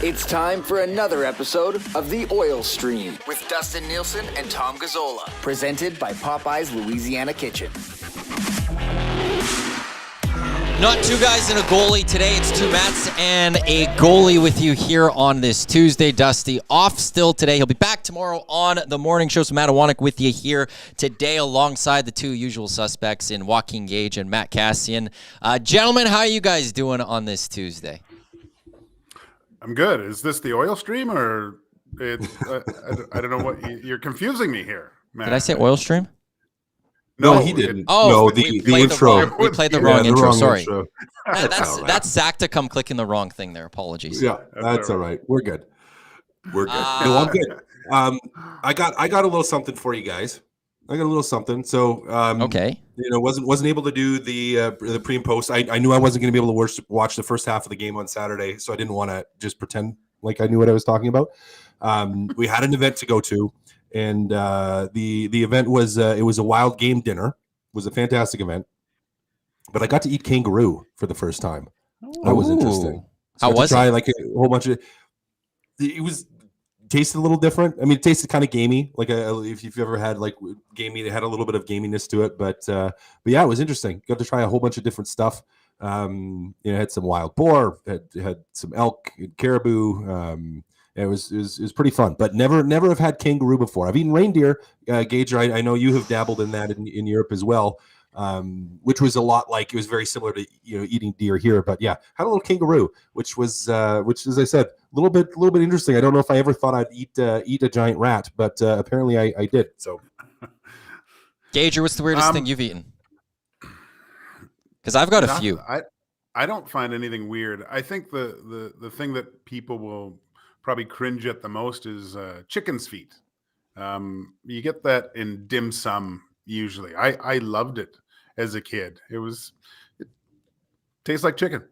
It's time for another episode of The Oil Stream with Dustin Nielsen and Tom Gazzola, presented by Popeye's Louisiana Kitchen. Not two guys and a goalie today. It's two Matts and a goalie with you here on this Tuesday. Dusty off still today. He'll be back tomorrow on the morning show. So Matthew Iwanyk with you here today alongside the two usual suspects in Joaquin, Gage, and Matt Kassian. Gentlemen, how are you guys doing on this Tuesday? I'm good. Is this the oil stream or I don't know what you're confusing me here, Matt. Did I say oil stream? No, he didn't. Oh, no, the intro. We played the wrong intro. Sorry. Intro. That's Zach to come clicking the wrong thing there. Apologies. Yeah, that's all right. We're good. We're good. No, I'm good. I got a little something for you guys. I got a little something. So okay. Wasn't able to do the pre and post. I knew I wasn't going to be able to watch the first half of the game on Saturday, so I didn't want to just pretend like I knew what I was talking about. We had an event to go to. And the event was it was a wild game dinner. It was a fantastic event, but I got to eat kangaroo for the first time. That was interesting. So How was try it? Like a whole bunch of. It was tasted a little different. I mean, it tasted kind of gamey. Like if you've ever had like gamey, it had a little bit of gaminess to it. But yeah, it was interesting. Got to try a whole bunch of different stuff. Had some wild boar, had some elk, caribou. It was pretty fun, but never have had kangaroo before. I've eaten reindeer. Gage, I know you have dabbled in that in Europe as well, which was a lot like, it was very similar to eating deer here. But yeah, had a little kangaroo, which as I said, a little bit interesting. I don't know if I ever thought I'd eat a giant rat, but apparently I did. So, Gage, what's the weirdest thing you've eaten? Because I've got a few. I don't find anything weird. I think the thing that people will probably cringe at the most is chicken's feet. You get that in dim sum usually. I loved it as a kid. It tastes like chicken.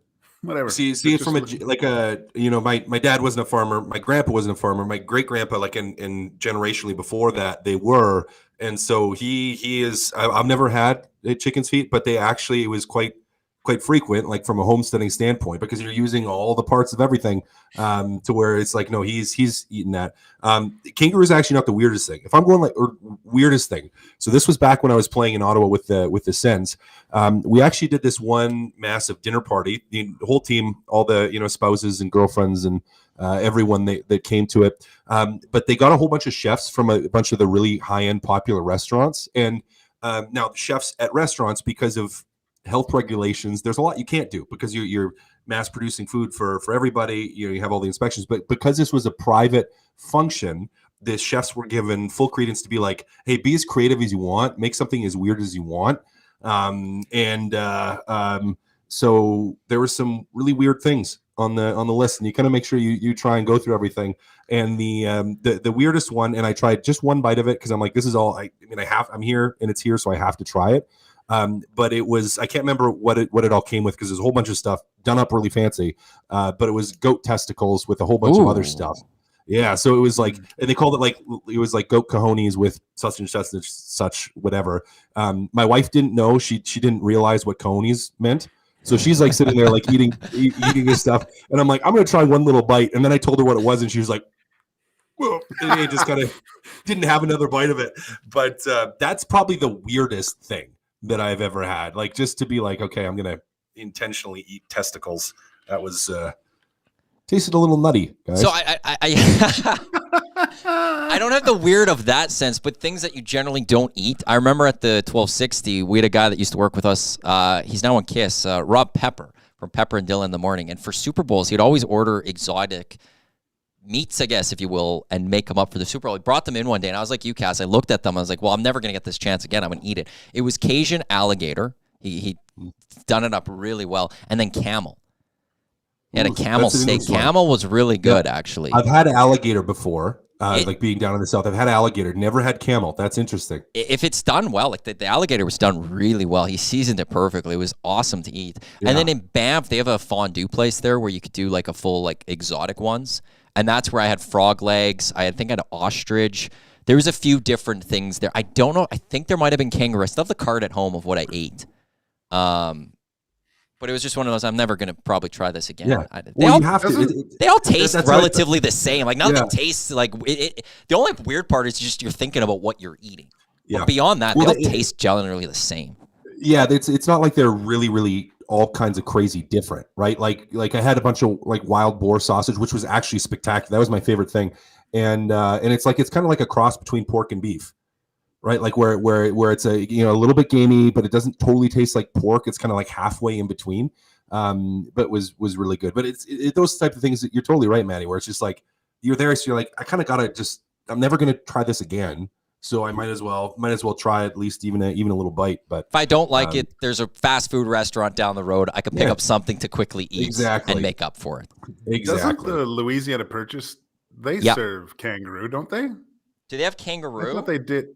Whatever. See it from my dad wasn't a farmer, my grandpa wasn't a farmer, my great grandpa, like in generationally before that they were, and so he is. I've never had chicken's feet, but it was quite frequent, like from a homesteading standpoint, because you're using all the parts of everything to where it's like, no, he's eating that. Kangaroo is actually not the weirdest thing. If I'm going weirdest thing. So this was back when I was playing in Ottawa with the Sens. We actually did this one massive dinner party. The whole team, all the spouses and girlfriends and everyone that came to it. But they got a whole bunch of chefs from a bunch of the really high-end popular restaurants. And now the chefs at restaurants, because of health regulations, there's a lot you can't do because you're mass producing food for everybody. You have all the inspections, but because this was a private function, the chefs were given full credence to be like, hey, be as creative as you want, make something as weird as you want. So there were some really weird things on the list, and you kind of make sure you try and go through everything. And the weirdest one, and I tried just one bite of it because I'm like, this is all I'm here and it's here, so I have to try it. But it was, I can't remember what it all came with because there's a whole bunch of stuff done up really fancy. But it was goat testicles with a whole bunch of other stuff. Yeah. So it was like, and they called it like goat cojones with such and such, whatever. My wife didn't know, she didn't realize what cojones meant. So she's like sitting there, like eating this stuff. And I'm like, I'm going to try one little bite. And then I told her what it was. And she was like, whoa. And it just kind of didn't have another bite of it. But that's probably the weirdest thing that I've ever had, like just to be like, okay, I'm gonna intentionally eat testicles. That was tasted a little nutty, guys. So I don't have the weird of that sense, but things that you generally don't eat. I remember at the 1260, we had a guy that used to work with us. He's now on KISS, Rob Pepper from Pepper and Dylan in the Morning. And for Super Bowls, he'd always order exotic meats, I guess, if you will, and make them up for the Super Bowl. He brought them in one day, and I was like you, Cass. I looked at them. I was like, well, I'm never going to get this chance again. I'm going to eat it. It was Cajun alligator. He done it up really well. And then camel. He had a camel steak. Camel was really good, actually. I've had alligator before, like being down in the South. I've had alligator. Never had camel. That's interesting. If it's done well, like the alligator was done really well. He seasoned it perfectly. It was awesome to eat. Yeah. And then in Banff, they have a fondue place there where you could do like a full like exotic ones. And that's where I had frog legs. I think I had ostrich. There was a few different things there. I don't know. I think there might have been kangaroo. I still have the card at home of what I ate. But But it was just one of those. I'm never gonna probably try this again. Yeah. They all you have to. they all taste that's relatively the same. Like nothing Yeah. tastes like it. The only weird part is just you're thinking about what you're eating. Yeah. But beyond that, Well, they all taste generally the same. Yeah, it's not like they're really all kinds of crazy different, right? Like I had a bunch of like wild boar sausage, which was actually spectacular. That was my favorite thing, and it's kind of like a cross between pork and beef, right? Like where it's a a little bit gamey, but it doesn't totally taste like pork. It's kind of like halfway in between, but was really good. But it's those type of things that you're totally right, Maddie. Where it's just like you're there, so you're like, I kind of gotta just. I'm never gonna try this again. So I might as well try at least even a little bite. But if I don't like it, there's a fast food restaurant down the road. I can pick up something to quickly eat and make up for it. Doesn't the Louisiana Purchase serve kangaroo? Don't they? Do they have kangaroo? I thought they did.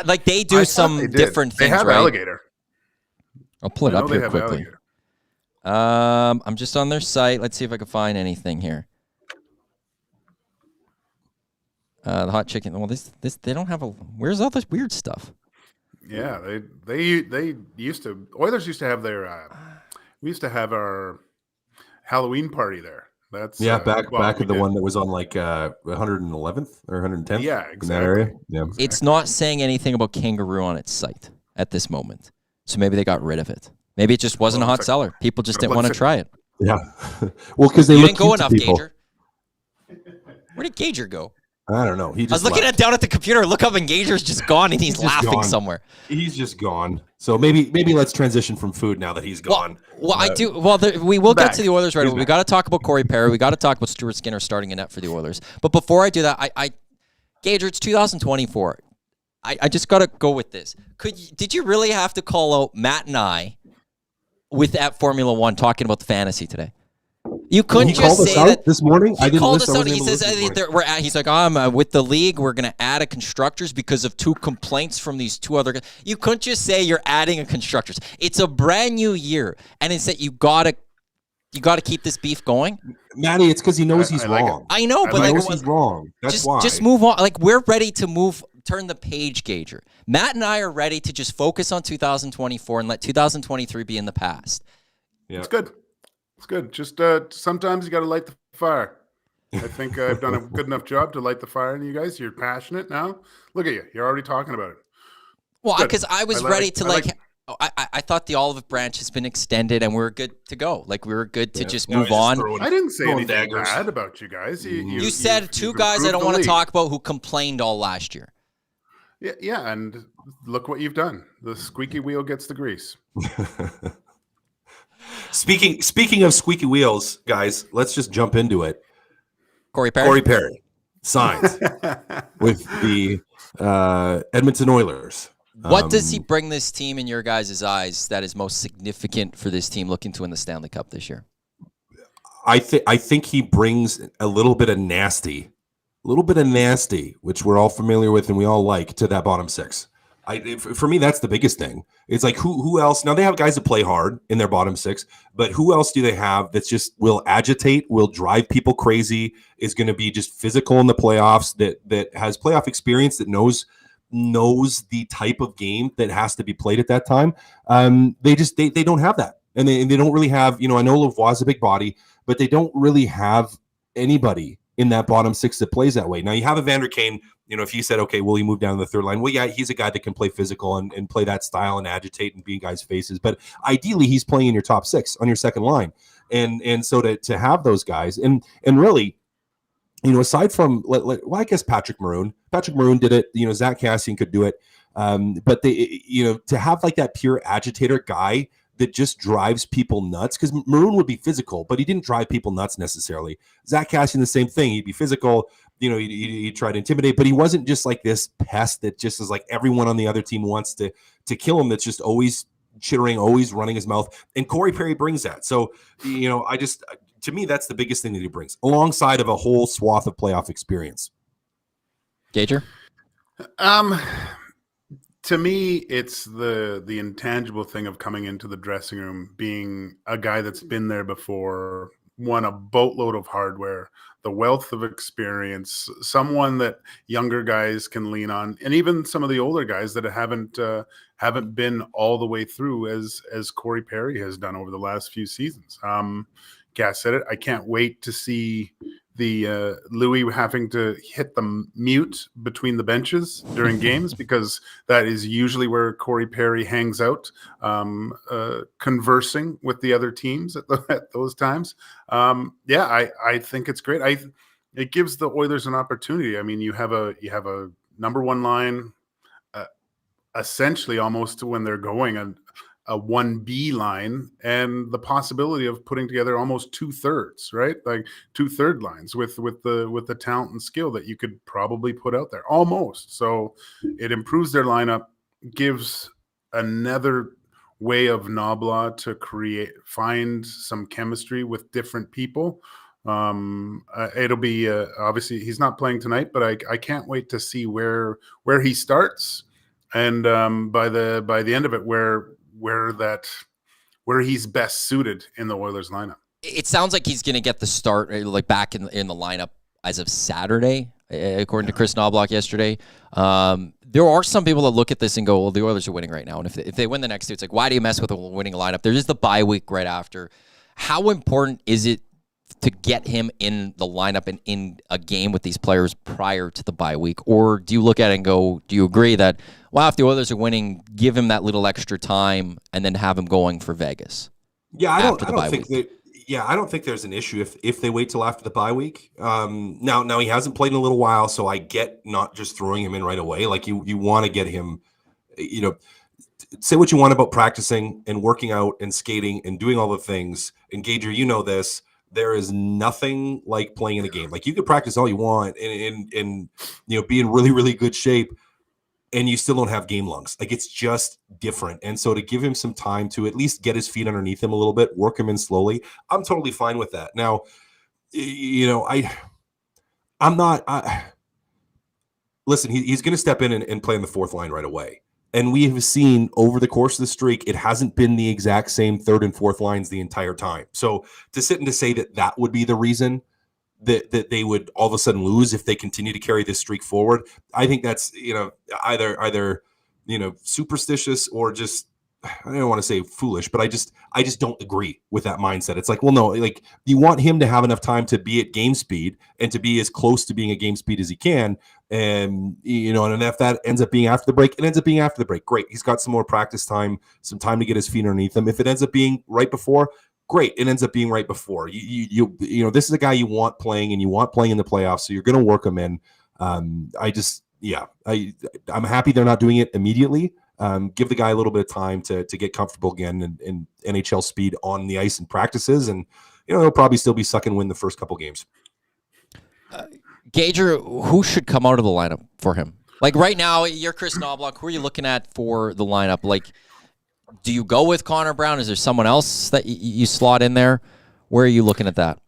Like they do some different things. They have right? alligator. I'll pull it up here quickly. Alligator. I'm just on their site. Let's see if I can find anything here. The hot chicken. Well, this they don't have a. Where's all this weird stuff? Yeah, they used to. Oilers used to have their. We used to have our Halloween party there. That's back at the one that was on like 111th or 110th. Yeah, exactly. In that area. Yeah, it's not saying anything about kangaroo on its site at this moment. So maybe they got rid of it. Maybe it just wasn't a hot seller. People just didn't want to try it. Yeah, well, because they you look didn't go cute enough, to people. Gager. Where did Gager go? I don't know. I was looking down at the computer. Look up, and Gager's just gone, and he's laughing somewhere. He's just gone. So maybe let's transition from food now that he's gone. Well, I do. Well, we will get to the Oilers right away. We got to talk about Corey Perry. We got to talk about Stuart Skinner starting a net for the Oilers. But before I do that, Gager, it's 2024. I just got to go with this. Did you really have to call out Matt and I at Formula One talking about the fantasy today? You couldn't just say that this morning. I didn't called listen. us out. He says he's like, I'm with the league. We're going to add a constructors because of 2 complaints from these 2 other guys. You couldn't just say you're adding a constructors. It's a brand new year, and it's that you gotta keep this beef going. Maddie, it's because he knows he's wrong. I know, but he knows he's wrong. That's why. Just move on. Like we're ready to turn the page, Gager. Matt and I are ready to just focus on 2024 and let 2023 be in the past. Yeah, it's good. It's good. Just sometimes you got to light the fire. I think I've done a good enough job to light the fire in you guys. You're passionate now. Look at you. You're already talking about it. Well, because I was ready to I thought the olive branch has been extended and we're good to go. Like we were good to just move on. I didn't say anything bad about you guys. You said 2 guys I don't want to talk about who complained all last year. Yeah, and look what you've done. The squeaky wheel gets the grease. Speaking of squeaky wheels, guys, let's just jump into it. Corey Perry signs with the Edmonton Oilers. What does he bring this team in your guys' eyes that is most significant for this team looking to win the Stanley Cup this year? I think he brings a little bit of nasty, which we're all familiar with and we all like, to that bottom 6. For me, that's the biggest thing. It's like who else? Now they have guys that play hard in their bottom 6, but who else do they have that's just will agitate, will drive people crazy, is going to be just physical in the playoffs, that has playoff experience, that knows the type of game that has to be played at that time. They don't have that, and they don't really have. I know Lavoie's a big body, but they don't really have anybody in that bottom 6 that plays that way. Now you have Evander Kane. If you said, okay, will he move down to the third line? Well, yeah, he's a guy that can play physical and play that style and agitate and be in guys' faces. But ideally, he's playing in your top 6 on your second line. And so to have those guys and really, aside from, I guess Patrick Maroon did it. Zach Kassian could do it. But to have like that pure agitator guy that just drives people nuts, because Maroon would be physical, but he didn't drive people nuts necessarily. Zach Kassian, the same thing. He'd be physical. He tried to intimidate, but he wasn't just like this pest that just is like everyone on the other team wants to kill him. That's just always chittering, always running his mouth. And Corey Perry brings that. So, to me, that's the biggest thing that he brings, alongside of a whole swath of playoff experience. Gager? To me, it's the intangible thing of coming into the dressing room, being a guy that's been there before, won a boatload of hardware, the wealth of experience, someone that younger guys can lean on, and even some of the older guys that haven't been all the way through as Corey Perry has done over the last few seasons. Cass said it. I can't wait to see the Louis having to hit the mute between the benches during games, because that is usually where Corey Perry hangs out, conversing with the other teams at those times. I think it's great. It gives the Oilers an opportunity. I mean, you have a number one line, essentially almost when they're going a 1B line, and the possibility of putting together almost 2/3, right? Like 2/3 lines with the talent and skill that you could probably put out there almost. So it improves their lineup, gives another way of Nobla to find some chemistry with different people. It'll be obviously he's not playing tonight, but I can't wait to see where he starts, and by the end of it, where he's best suited in the Oilers lineup. It sounds like he's going to get the start, like back in the lineup as of Saturday, according to Chris Knobloch yesterday. There are some people that look at this and go, well, the Oilers are winning right now. And if they win the next two, it's like, why do you mess with a winning lineup? There's just the bye week right after. How important is it to get him in the lineup and in a game with these players prior to the bye week? Or do you look at it and go, do you agree that, wow, if the Oilers are winning, give him that little extra time and then have him going for Vegas? Yeah, I don't think there's an issue if they wait till after the bye week. Now he hasn't played in a little while, so I get not just throwing him in right away. Like you want to get him, say what you want about practicing and working out and skating and doing all the things. And Gager, you know this. There is nothing like playing in a game. Like you could practice all you want and be in really, really good shape, and you still don't have game lungs. Like it's just different. And so to give him some time to at least get his feet underneath him a little bit, work him in slowly, I'm totally fine with that. Now, listen, he's going to step in and play in the fourth line right away. And we have seen over the course of the streak, it hasn't been the exact same third and fourth lines the entire time. So to sit and to say that would be the reason that they would all of a sudden lose if they continue to carry this streak forward, I think that's either superstitious or just, I don't want to say foolish, but I just don't agree with that mindset. It's like, well, no, like you want him to have enough time to be at game speed and to be as close to being at game speed as he can. And, and if that ends up being after the break, it ends up being after the break. Great. He's got some more practice time, some time to get his feet underneath him. If it ends up being right before, great. It ends up being right before. This is a guy you want playing and you want playing in the playoffs. So you're going to work him in. I'm happy they're not doing it immediately. Give the guy a little bit of time to get comfortable again in NHL speed on the ice and practices. And, he'll probably still be suck and win the first couple games. Gager, who should come out of the lineup for him? Like right now, you're Chris Knobloch. Who are you looking at for the lineup? Like, do you go with Connor Brown? Is there someone else that you slot in there? Where are you looking at that?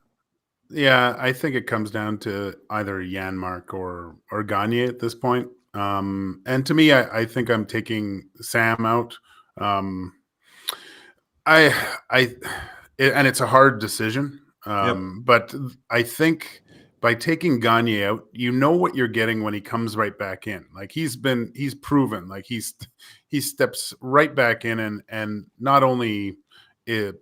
Yeah, I think it comes down to either Janmark or Gagne at this point. And to me, I think I'm taking Sam out. And it's a hard decision. But I think by taking Gagne out, you know what you're getting when he comes right back in. Like he's proven, like he steps right back in and not only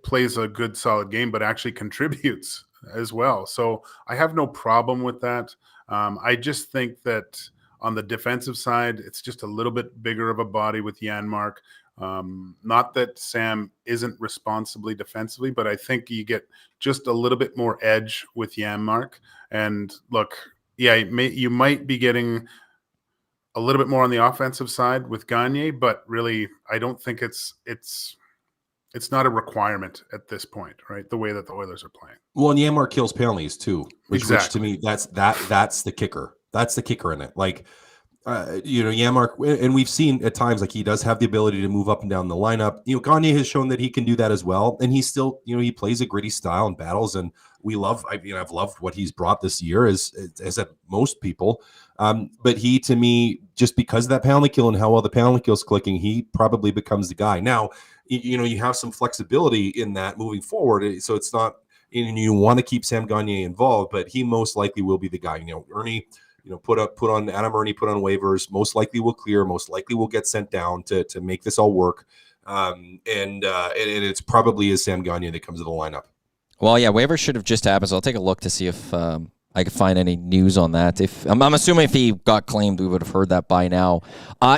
plays a good solid game, but actually contributes as well. So I have no problem with that. I just think that on the defensive side, it's just a little bit bigger of a body with Janmark. Not that Sam isn't responsibly defensively, but I think you get just a little bit more edge with Janmark. And look, you might be getting a little bit more on the offensive side with Gagne, but really, I don't think it's not a requirement at this point, right? The way that the Oilers are playing. Well, and Janmark kills penalties too, which to me, that's the kicker. That's the kicker in it. Like, Janmark, and we've seen at times like he does have the ability to move up and down the lineup. Gagne has shown that he can do that as well, and he still, he plays a gritty style and battles, and I've loved what he's brought this year, as at most people. But he, to me, just because of that penalty kill and how well the penalty kill's clicking, he probably becomes the guy. Now, you have some flexibility in that moving forward, so it's not and you want to keep Sam Gagner involved, but he most likely will be the guy. Ernie, put on Adam Ernie, put on waivers. Most likely will clear. Most likely will get sent down to make this all work. And it's probably is Sam Gagner that comes to the lineup. Well, yeah, waivers should have just happened. So I'll take a look to see if I could find any news on that. If I'm assuming if he got claimed, we would have heard that by now.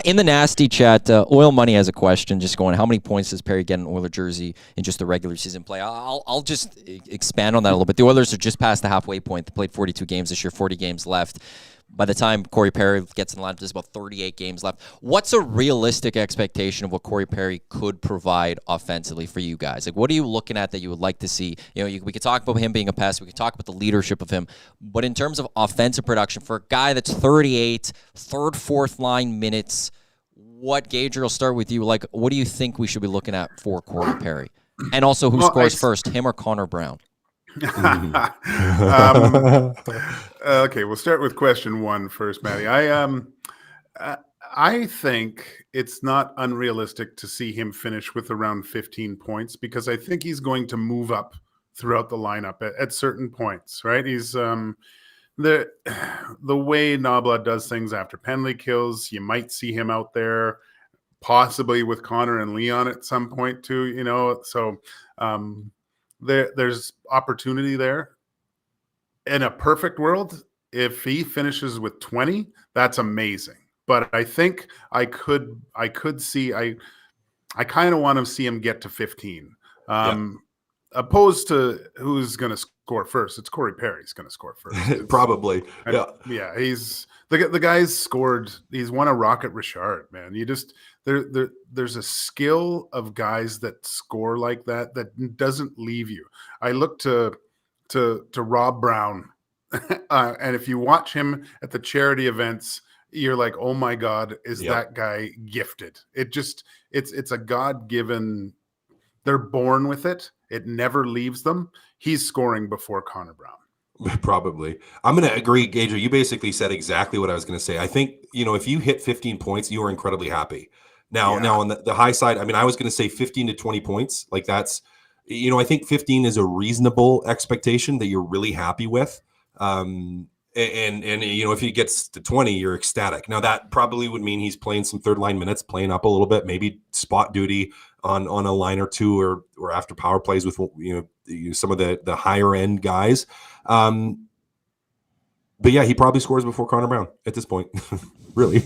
In the nasty chat, Oil Money has a question, just going, how many points does Perry get in Oiler jersey in just the regular season play? I'll just expand on that a little bit. The Oilers are just past the halfway point. They played 42 games this year, 40 games left. By the time Corey Perry gets in the lineup, there's about 38 games left. What's a realistic expectation of what Corey Perry could provide offensively for you guys? Like, what are you looking at that you would like to see? We could talk about him being a pest. We could talk about the leadership of him. But in terms of offensive production, for a guy that's 38, third, fourth line minutes, Gage, will start with you. Like, what do you think we should be looking at for Corey Perry? And also, who scores first, him or Connor Brown? Okay, we'll start with question 1 first, Matty. I think it's not unrealistic to see him finish with around 15 points because I think he's going to move up throughout the lineup at certain points, right? He's the way Noblat does things after penalty kills, you might see him out there possibly with Connor and Leon at some point too, so there's opportunity there. In a perfect world, if he finishes with 20, that's amazing. But I think I could see, I kind of want to see him get to 15. Opposed to who's going to score first. It's Corey Perry's going to score first. Probably. Yeah. He's the guy's scored. He's won a Rocket Richard, man. You just there's a skill of guys that score like that doesn't leave you. I look to Rob Brown, and if you watch him at the charity events, you're like, oh my God, is that guy gifted? It's a God-given. They're born with it. It never leaves them. He's scoring before Connor Brown. Probably. I'm going to agree, Gage. You basically said exactly what I was going to say. I think, if you hit 15 points, you are incredibly happy. Now on the high side, I was going to say 15 to 20 points. Like that's, I think 15 is a reasonable expectation that you're really happy with. And if he gets to 20, you're ecstatic. Now that probably would mean he's playing some third line minutes, playing up a little bit, maybe spot duty on a line or two, or after power plays with some of the higher end guys. But yeah, he probably scores before Connor Brown at this point, really.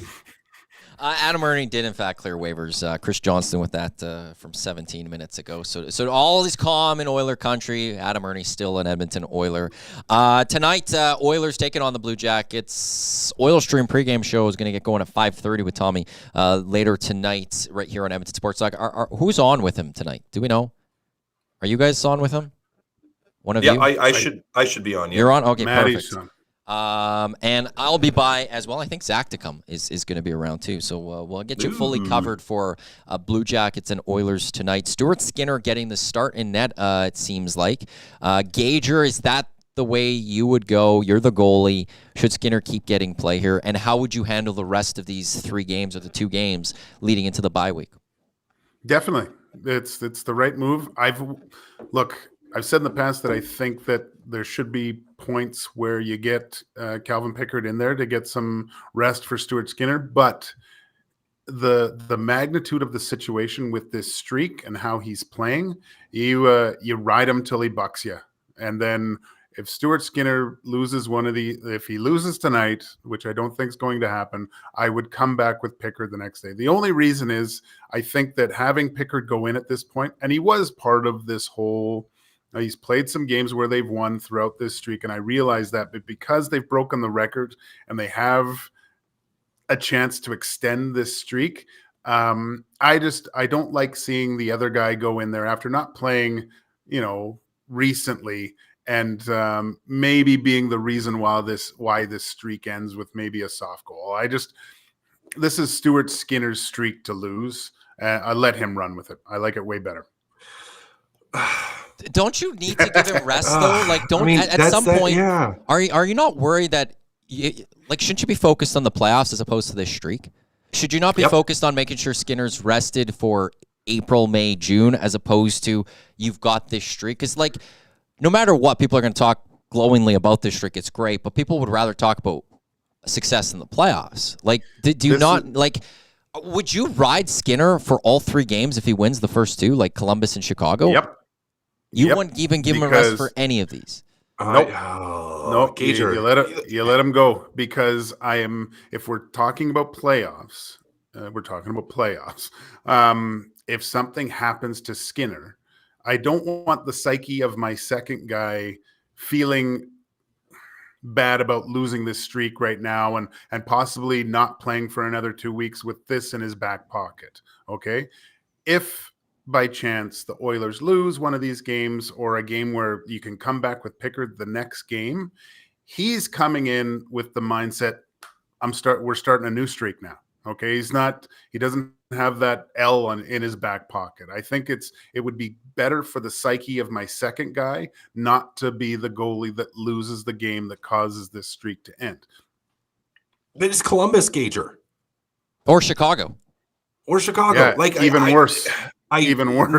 Adam Ernie did, in fact, clear waivers. Chris Johnston with that from 17 minutes ago. So all is calm in Oiler country. Adam Ernie still an Edmonton Oiler. Tonight, Oilers taking on the Blue Jackets. Oil Stream pregame show is going to get going at 5:30 with Tommy later tonight right here on Edmonton Sports Talk. Who's on with him tonight? Do we know? Are you guys on with him? One of you? I should be on. Yeah. You're on? Okay, Maddie's perfect. on. And I'll be by as well. I think Zach to come is going to be around too. So we'll get you fully covered for Blue Jackets and Oilers tonight. Stuart Skinner getting the start in net, it seems like. Gager, is that the way you would go? You're the goalie. Should Skinner keep getting play here? And how would you handle the rest of these 3 games or the 2 games leading into the bye week? Definitely. It's the right move. I've said in the past that I think that there should be points where you get Calvin Pickard in there to get some rest for Stuart Skinner, but the magnitude of the situation with this streak and how he's playing, you ride him till he bucks you, and then if Stuart Skinner loses if he loses tonight, which I don't think is going to happen, I would come back with Pickard the next day. The only reason is I think that having Pickard go in at this point, and he was part of this whole. He's played some games where they've won throughout this streak, and I realize that, but because they've broken the record and they have a chance to extend this streak, I don't like seeing the other guy go in there after not playing, recently, and maybe being the reason why this streak ends with maybe a soft goal. This is Stuart Skinner's streak to lose. I let him run with it. I like it way better. Don't you need to give him rest though? Like, at some point, are you not worried that shouldn't you be focused on the playoffs as opposed to this streak? Should you not be focused on making sure Skinner's rested for April, May, June, as opposed to you've got this streak? Because no matter what, people are going to talk glowingly about this streak. It's great, but people would rather talk about success in the playoffs. Like, would you ride Skinner for all 3 games if he wins the first 2, like Columbus and Chicago? Yep. You wouldn't even give him a rest for any of these. Nope. Nope. Gage, You let him go, because if we're talking about playoffs, we're talking about playoffs. If something happens to Skinner, I don't want the psyche of my second guy feeling bad about losing this streak right now and possibly not playing for another 2 weeks with this in his back pocket. Okay. If by chance the Oilers lose one of these games, or a game where you can come back with Pickard the next game, he's coming in with the mindset, we're starting a new streak now. Okay. He doesn't have that L in his back pocket. I think it would be better for the psyche of my second guy not to be the goalie that loses the game that causes this streak to end. But it's Columbus, Gager. Or Chicago. Yeah, like even worse. Even worse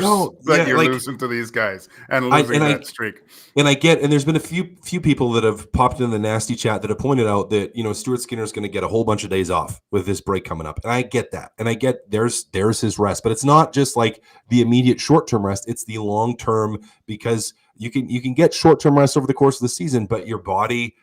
that you're like, losing to these guys and losing that streak. And there's been a few people that have popped in the nasty chat that have pointed out that, Stuart Skinner's going to get a whole bunch of days off with this break coming up. And I get that. And I get there's his rest, but it's not just like the immediate short-term rest. It's the long-term, because you can get short-term rest over the course of the season, but your body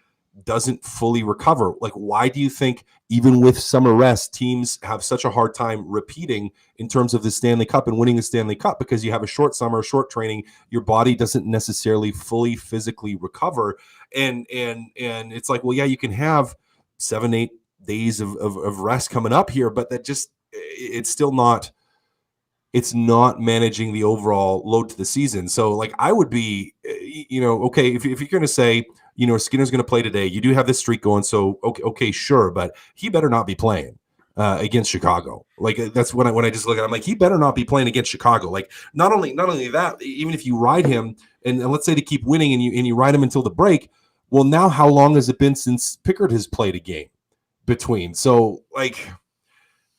doesn't fully recover. Like, why do you think even with summer rest, teams have such a hard time repeating in terms of the Stanley Cup and winning the Stanley Cup? Because you have a short summer, short training, your body doesn't necessarily fully physically recover. And it's like, well, yeah, you can have 7-8 days of rest coming up here, but it's not managing the overall load to the season. So like, I would be, okay, if you're going to say, Skinner's going to play today, you do have this streak going. So, okay, sure. But he better not be playing against Chicago. Like, that's when I just look at it, I'm like, he better not be playing against Chicago. Like, not only that, even if you ride him and let's say to keep winning and you ride him until the break. Well, now how long has it been since Pickard has played a game between? So like,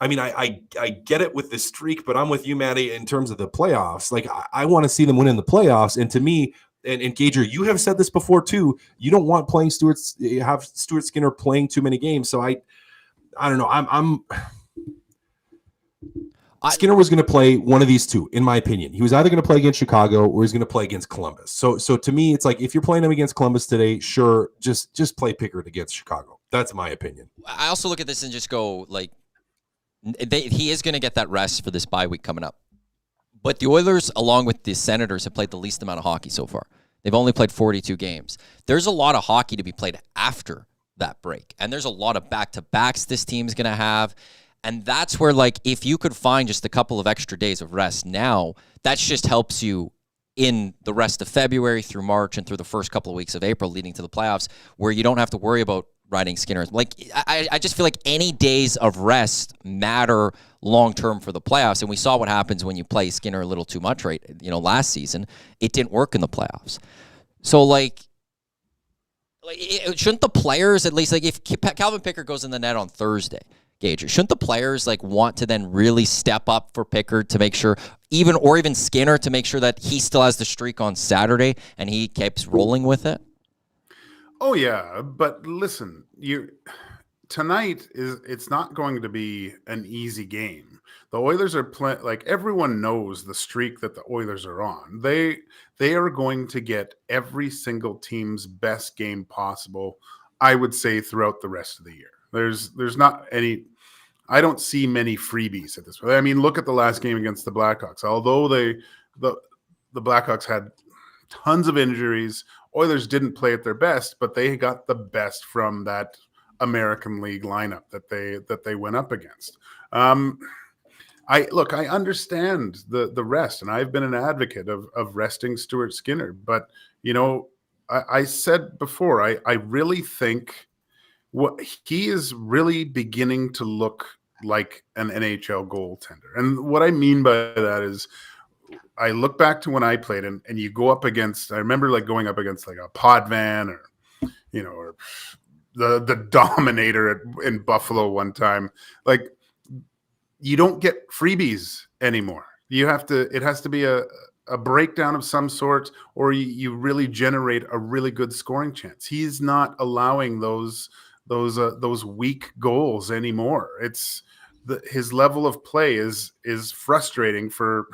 I mean, I get it with the streak, but I'm with you, Maddie, in terms of the playoffs. Like, I want to see them win in the playoffs. And to me, and Gager, you have said this before too, you don't want Stuart Skinner playing too many games. So I don't know. Skinner was going to play one of these two, in my opinion. He was either going to play against Chicago or he's going to play against Columbus. So to me, it's like, if you're playing him against Columbus today, sure, just play Pickard against Chicago. That's my opinion. I also look at this and just go, like, he is going to get that rest for this bye week coming up. But the Oilers, along with the Senators, have played the least amount of hockey so far. They've only played 42 games. There's a lot of hockey to be played after that break. And there's a lot of back-to-backs this team's going to have. And that's where, like, if you could find just a couple of extra days of rest now, that just helps you in the rest of February through March and through the first couple of weeks of April leading to the playoffs, where you don't have to worry about riding Skinner. Like, I just feel like any days of rest matter long-term for the playoffs. And we saw what happens when you play Skinner a little too much, right? Last season, it didn't work in the playoffs. So, like shouldn't the players, at least, like, if Calvin Pickard goes in the net on Thursday, Gage, shouldn't the players, like, want to then really step up for Pickard to make sure, even Skinner, to make sure that he still has the streak on Saturday and he keeps rolling with it? Oh yeah, but listen, tonight it's not going to be an easy game. The Oilers are playing, like, everyone knows the streak that the Oilers are on. They are going to get every single team's best game possible, I would say, throughout the rest of the year. There's not any, I don't see many freebies at this point. I mean, look at the last game against the Blackhawks. Although the Blackhawks had tons of injuries, Oilers didn't play at their best, but they got the best from that American League lineup that they went up against. I understand the rest, and I've been an advocate of resting Stuart Skinner, but I said before, I really think what he is really beginning to look like an NHL goaltender. And what I mean by that is, I look back to when I played, and you go up against, I remember, like, going up against, like, a Podvan or the Dominator in Buffalo one time. Like, you don't get freebies anymore. It has to be a a breakdown of some sort, or you really generate a really good scoring chance. He's not allowing those weak goals anymore. It's his level of play is frustrating for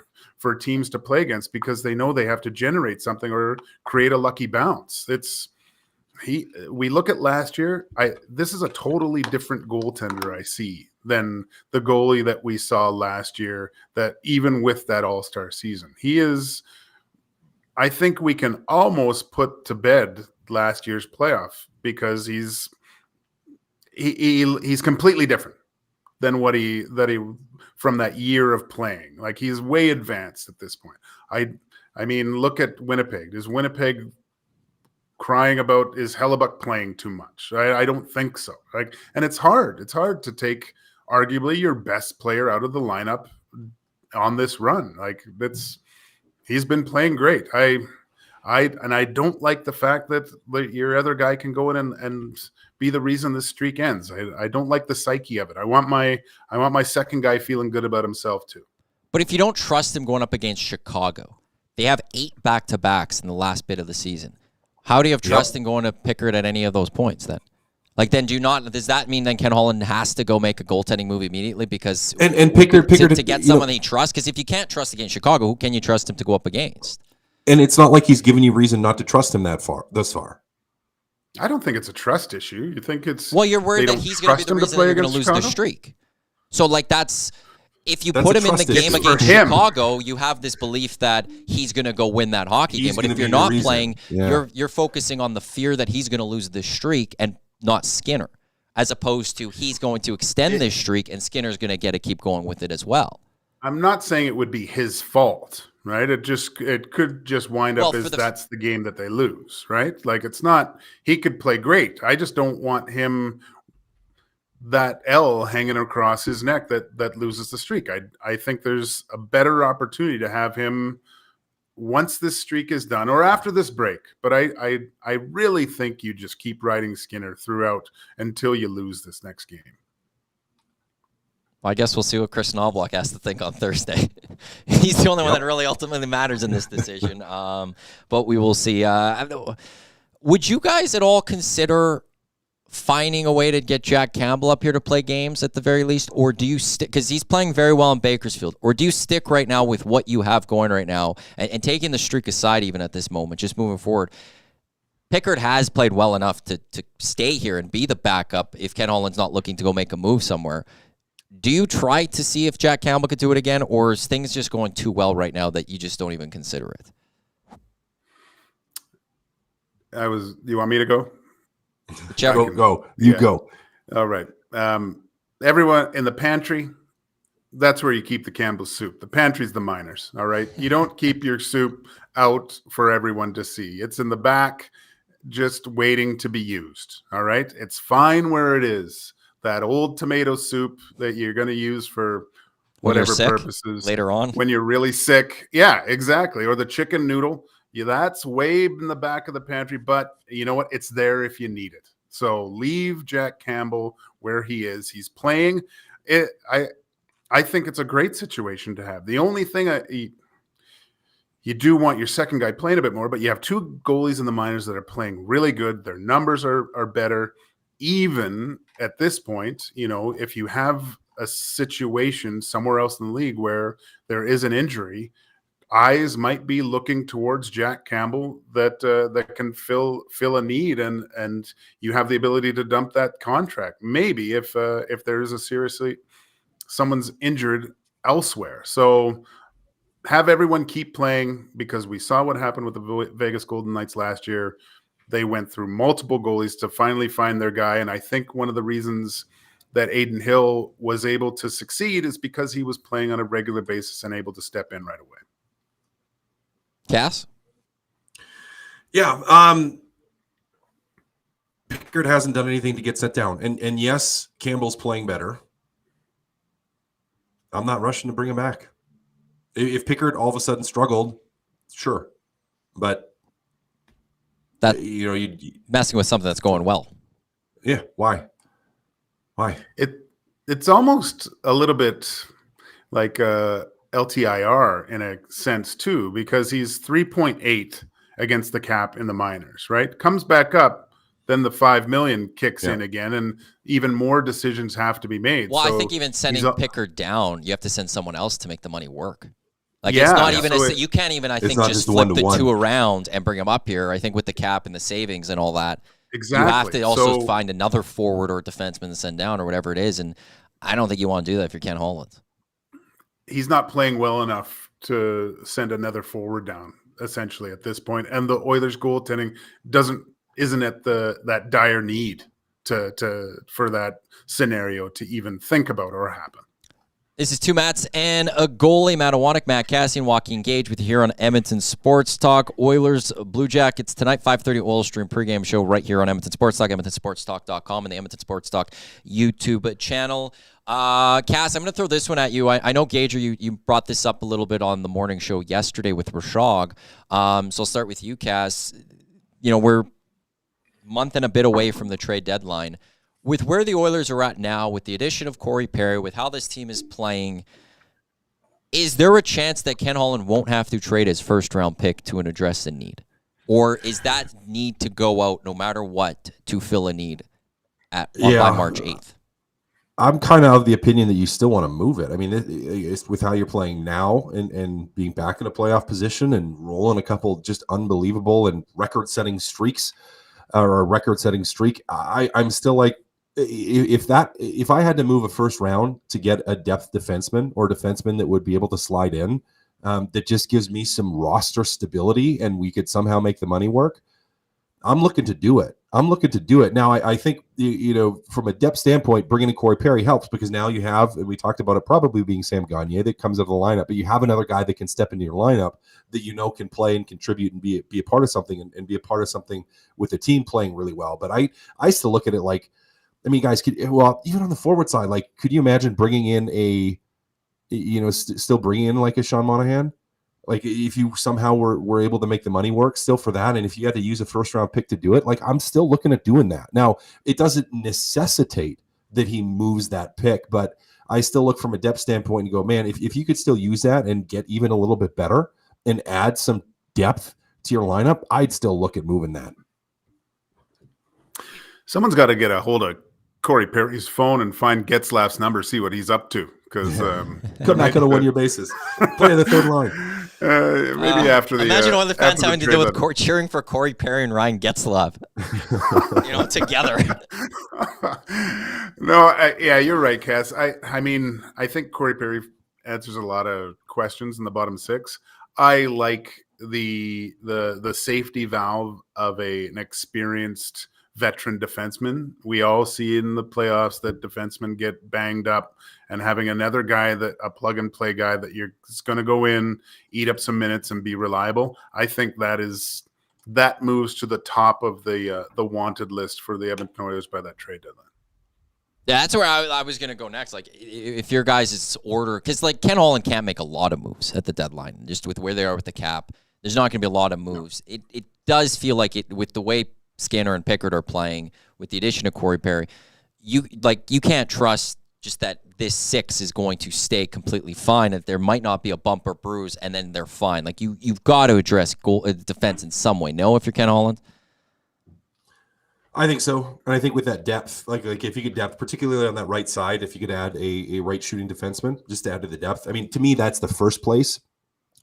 teams to play against because they know they have to generate something or create a lucky bounce. We look at last year. This is a totally different goaltender I see than the goalie that we saw last year, that even with that all-star season, I think we can almost put to bed last year's playoff because he's completely different than what he from that year of playing. Like, he's way advanced at this point. I mean, look at Winnipeg. Is Winnipeg crying about is Hellebuck playing too much? I don't think so. Like, and it's hard. It's hard to take arguably your best player out of the lineup on this run. Like, he's been playing great. I don't like the fact that your other guy can go in and be the reason this streak ends. I don't like the psyche of it. I want my second guy feeling good about himself too. But if you don't trust him going up against Chicago, they have 8 back-to-backs in the last bit of the season. How do you have trust in going to Pickard at any of those points then? Like, then does that mean then Ken Holland has to go make a goaltending move immediately because and Pickard to get someone he trusts? Because if you can't trust against Chicago, who can you trust him to go up against? And it's not like he's giving you reason not to trust him thus far. I don't think it's a trust issue. You think it's you're worried that he's going to be the reason you're going to lose the streak. So like if you put him in the game against Chicago, you have this belief that he's going to go win that hockey game. But if you're not playing, you're focusing on the fear that he's going to lose this streak and not Skinner, as opposed to he's going to extend this streak and Skinner's going to get to keep going with it as well. I'm not saying it would be his fault, right? It could just wind up as that's the game that they lose, right? Like, it's not, he could play great. I just don't want him that L hanging across his neck that loses the streak. I think there's a better opportunity to have him once this streak is done or after this break. But I really think you just keep riding Skinner throughout until you lose this next game. Well, I guess we'll see what Chris Knobloch has to think on Thursday. He's the only one that really ultimately matters in this decision. But we will see. Would you guys at all consider finding a way to get Jack Campbell up here to play games at the very least? Or do you stick, because he's playing very well in Bakersfield, or do you stick right now with what you have going right now and taking the streak aside even at this moment, just moving forward? Pickard has played well enough to stay here and be the backup if Ken Holland's not looking to go make a move somewhere. Do you try to see if Jack Campbell could do it again, or is things just going too well right now that you just don't even consider it? You want me to go? Go. You go. All right. Everyone in the pantry, that's where you keep the Campbell's soup. The pantry's the minors. All right. You don't keep your soup out for everyone to see. It's in the back, just waiting to be used. All right. It's fine where it is. That old tomato soup that you're going to use for whatever purposes later on when you're really sick. Yeah, exactly. Or the chicken noodle. Yeah, that's way in the back of the pantry, but you know what? It's there if you need it. So leave Jack Campbell where he is. He's playing. I think it's a great situation to have. The only thing you do want your second guy playing a bit more, but you have 2 goalies in the minors that are playing really good. Their numbers are better. Even at this point, if you have a situation somewhere else in the league where there is an injury, eyes might be looking towards Jack Campbell that can fill a need, and you have the ability to dump that contract. Maybe if there's someone's injured elsewhere. So have everyone keep playing, because we saw what happened with the Vegas Golden Knights last year. They went through multiple goalies to finally find their guy. And I think one of the reasons that Adin Hill was able to succeed is because he was playing on a regular basis and able to step in right away. Cass? Yeah. Pickard hasn't done anything to get set down. And yes, Campbell's playing better. I'm not rushing to bring him back. If Pickard all of a sudden struggled, sure. But that you messing with something that's going well. Yeah. Why? It's almost a little bit like LTIR in a sense too, because he's 3.8 against the cap in the minors, right? Comes back up, then the 5 million kicks in again, and even more decisions have to be made. Well, so I think even sending Pickard down, you have to send someone else to make the money work. Like it's not even you can't even I think just flip the two around and bring them up here. I think with the cap and the savings and all that, you have to also find another forward or defenseman to send down or whatever it is. And I don't think you want to do that if you're Ken Holland. He's not playing well enough to send another forward down, essentially, at this point. And the Oilers' goaltending isn't at that dire need for that scenario to even think about or happen. This is two Matts and a goalie, Matthew Iwanyk, Matt Kassian, Joaquin Gage with you here on Edmonton Sports Talk. Oilers, Blue Jackets tonight, 5:30 Oil Stream pregame show right here on Edmonton Sports Talk, EdmontonSportsTalk.com, and the Edmonton Sports Talk YouTube channel. Cass, I'm going to throw this one at you. I know, Gage, you brought this up a little bit on the morning show yesterday with Rashog. So I'll start with you, Cass. You know, we're a month and a bit away from the trade deadline. With where the Oilers are at now, with the addition of Corey Perry, with how this team is playing, is there a chance that Ken Holland won't have to trade his first-round pick to address a need? Or is that need to go out no matter what to fill a need by March 8th? I'm kind of the opinion that you still want to move it. I mean, it's with how you're playing now and being back in a playoff position and rolling a couple just unbelievable and record-setting streaks or a record-setting streak. I'm still like, if I had to move a first round to get a depth defenseman or defenseman that would be able to slide in, that just gives me some roster stability and we could somehow make the money work, I'm looking to do it. Now, I think, from a depth standpoint, bringing in Corey Perry helps because now you have, and we talked about it probably being Sam Gagner that comes out of the lineup, but you have another guy that can step into your lineup that can play and contribute and be a part of something and be a part of something with the team playing really well. But I still look at it like, I mean, guys, even on the forward side, like, could you imagine bringing in still bringing in like a Sean Monahan? Like, if you somehow were able to make the money work still for that, and if you had to use a first-round pick to do it, like, I'm still looking at doing that. Now, it doesn't necessitate that he moves that pick, but I still look from a depth standpoint and go, man, if you could still use that and get even a little bit better and add some depth to your lineup, I'd still look at moving that. Someone's got to get a hold of Corey Perry's phone and find Getzlaf's number, see what he's up to. Because not going to win your bases. Play the third line. Maybe after the imagine all the fans having to deal with cheering for Corey Perry and Ryan Getzlaf, together. No, you're right, Cass. I mean, I think Corey Perry answers a lot of questions in the bottom six. I like the safety valve of an experienced veteran defenseman. We all see in the playoffs that defensemen get banged up, and having another guy a plug and play guy that you're going to go in, eat up some minutes and be reliable. I think that moves to the top of the wanted list for the Edmonton Oilers by that trade deadline. Yeah, that's where I was going to go next. Like, if your guys' order, because like Ken Holland can't make a lot of moves at the deadline, just with where they are with the cap. There's not going to be a lot of moves. No. It does feel like it with the way Skinner and Pickard are playing, with the addition of Corey Perry, you can't trust just that this six is going to stay completely fine, that there might not be a bump or bruise, and then they're fine. Like, you've got to address defense in some way. No, if you're Ken Holland? I think so. And I think with that depth, like if you could depth, particularly on that right side, if you could add a right shooting defenseman, just to add to the depth. I mean, to me, that's the first place.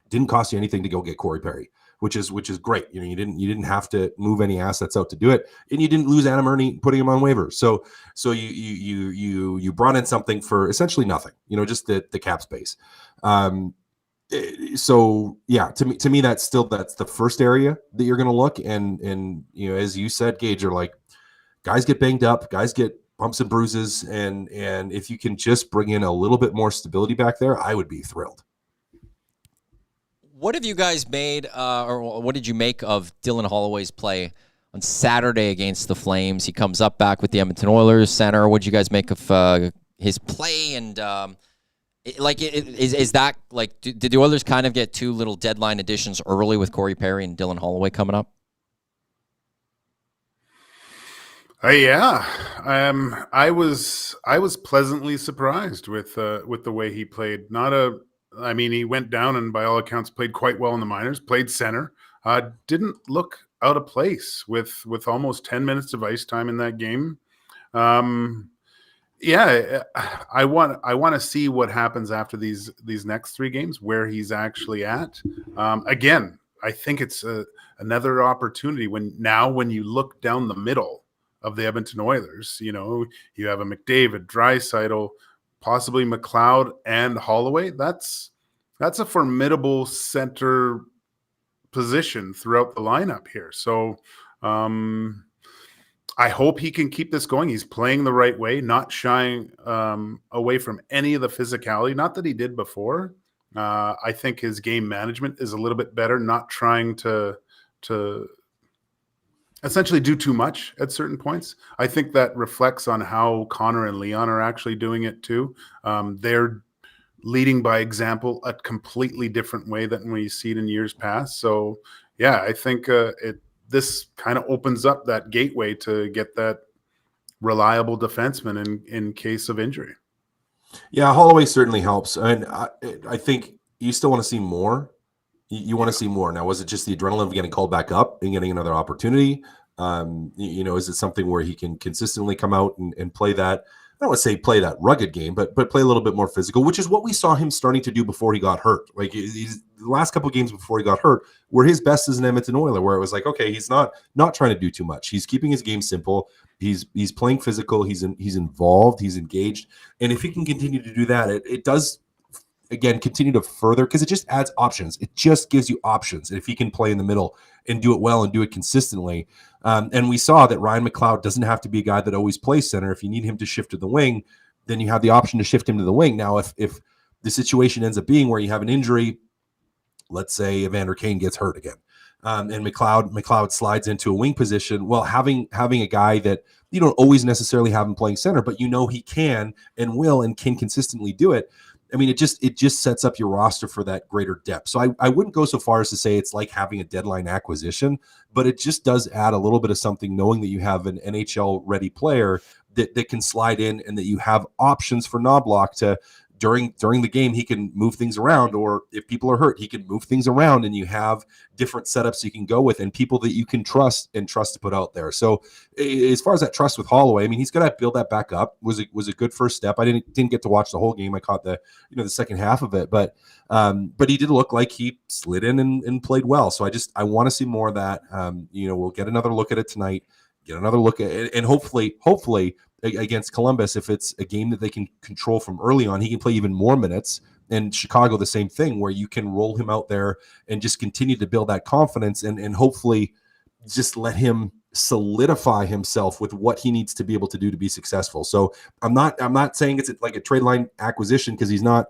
Didn't cost you anything to go get Corey Perry, which is great. You didn't have to move any assets out to do it, and you didn't lose Adam Ernie putting him on waivers. So you brought in something for essentially nothing. Just the cap space. So yeah, to me that's the first area that you're going to look, and as you said, Gage, are like, guys get banged up, guys get bumps and bruises, and if you can just bring in a little bit more stability back there, I would be thrilled. What have you guys made, or what did you make of Dylan Holloway's play on Saturday against the Flames? He comes up back with the Edmonton Oilers center. What did you guys make of his play? And is that like, did the Oilers kind of get two little deadline additions early with Corey Perry and Dylan Holloway coming up? Yeah, I was pleasantly surprised with the way he played. Not a I mean, he went down and by all accounts played quite well in the minors, played center, didn't look out of place with almost 10 minutes of ice time in that game. Yeah, I want to see what happens after these next 3 games, where he's actually at. Again, I think it's another opportunity when you look down the middle of the Edmonton Oilers, you have a McDavid, Draisaitl, possibly McLeod and Holloway. That's a formidable center position throughout the lineup here. So I hope he can keep this going. He's playing the right way, not shying away from any of the physicality. Not that he did before. I think his game management is a little bit better, not trying to essentially do too much at certain points. I think that reflects on how Connor and Leon are actually doing it too. They're leading by example a completely different way than we see it in years past. So yeah, I think this kind of opens up that gateway to get that reliable defenseman in case of injury. Yeah, Holloway certainly helps. And I think you still want to see more. You want to see more. Now, was it just the adrenaline of getting called back up and getting another opportunity? Is it something where he can consistently come out and play that? I don't want to say play that rugged game, but play a little bit more physical, which is what we saw him starting to do before he got hurt. Like the last couple of games before he got hurt were his best as an Edmonton Oiler, where it was like, okay, he's not trying to do too much. He's keeping his game simple. He's playing physical. He's involved. He's engaged. And if he can continue to do that, it does, again, continue to further, because it just adds options. It just gives you options. And if he can play in the middle and do it well and do it consistently. And we saw that Ryan McLeod doesn't have to be a guy that always plays center. If you need him to shift to the wing, then you have the option to shift him to the wing. Now, if the situation ends up being where you have an injury, let's say Evander Kane gets hurt again, and McLeod slides into a wing position, well, having a guy that you don't always necessarily have him playing center, but he can and will and can consistently do it. I mean, it just sets up your roster for that greater depth. So I wouldn't go so far as to say it's like having a deadline acquisition, but it just does add a little bit of something, knowing that you have an NHL ready player that can slide in, and that you have options for Knobloch to during the game, he can move things around, or if people are hurt, he can move things around, and you have different setups you can go with and people that you can trust to put out there. So as far as that trust with Holloway, I mean, he's got to build that back up. Was a good first step. I didn't get to watch the whole game. I caught the second half of it, but he did look like he slid in and played well. So I want to see more of that. We'll get another look at it tonight, get another look at it, and hopefully against Columbus, if it's a game that they can control from early on, he can play even more minutes. And Chicago, the same thing, where you can roll him out there and just continue to build that confidence and hopefully just let him solidify himself with what he needs to be able to do to be successful. So I'm not saying it's like a trade line acquisition, because he's not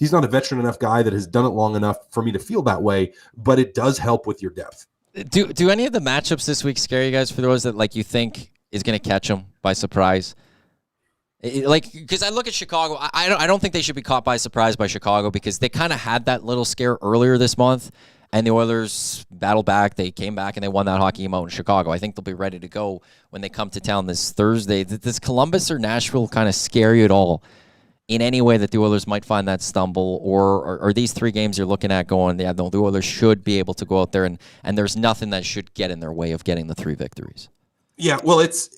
a veteran enough guy that has done it long enough for me to feel that way, but it does help with your depth. Do any of the matchups this week scare you guys, for those that you think is going to catch them by surprise? Because I look at Chicago, I don't think they should be caught by surprise by Chicago, because they kind of had that little scare earlier this month, and the Oilers battled back. They came back and they won that hockey game out in Chicago. I think they'll be ready to go when they come to town this Thursday. Does Columbus or Nashville kind of scare you at all in any way that the Oilers might find that stumble, or are these 3 games you're looking at going, yeah, no, the Oilers should be able to go out there and there's nothing that should get in their way of getting the 3 victories? Yeah, well, it's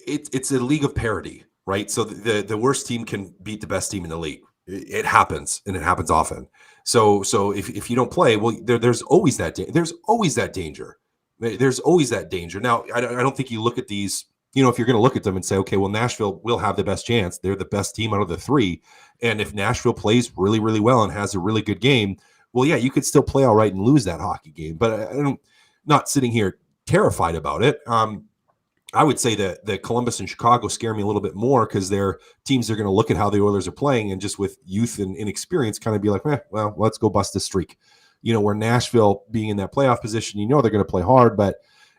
a league of parity, right? So the worst team can beat the best team in the league. It happens, and it happens often. So if you don't play, well, there's always that there's always that danger. There's always that danger. Now, I don't think you look at these, if you're going to look at them and say, okay, well, Nashville will have the best chance. They're the best team out of the 3. And if Nashville plays really, really well and has a really good game, well, yeah, you could still play all right and lose that hockey game. But not sitting here terrified about it. I would say that Columbus and Chicago scare me a little bit more, because they're teams are going to look at how the Oilers are playing and just with youth and inexperience kind of be like, well, let's go bust this streak. Where Nashville being in that playoff position, they're going to play hard, but